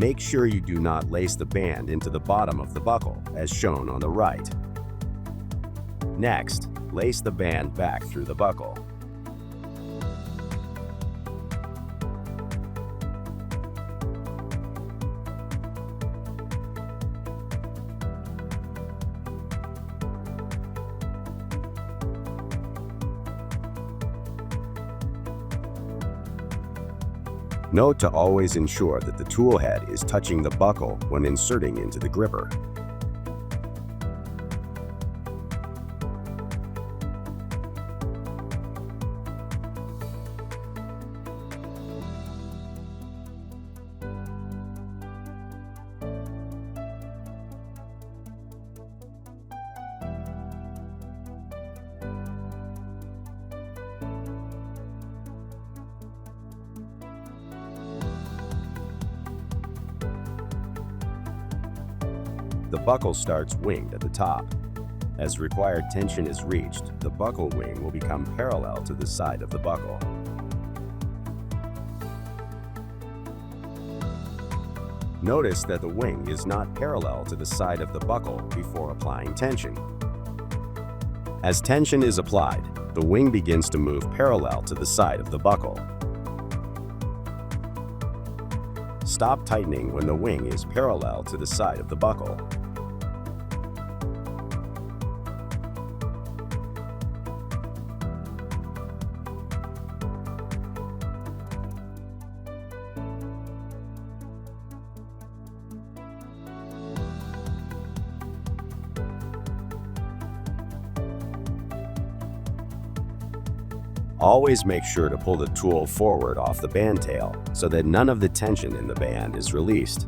Make sure you do not lace the band into the bottom of the buckle, as shown on the right. Next, lace the band back through the buckle. Note to always ensure that the tool head is touching the buckle when inserting into the gripper. The buckle starts winged at the top. As required tension is reached, the buckle wing will become parallel to the side of the buckle. Notice that the wing is not parallel to the side of the buckle before applying tension. As tension is applied, the wing begins to move parallel to the side of the buckle. Stop tightening when the wing is parallel to the side of the buckle. Always make sure to pull the tool forward off the band tail so that none of the tension in the band is released.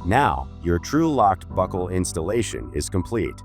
Now, your Tru-Lokt buckle installation is complete.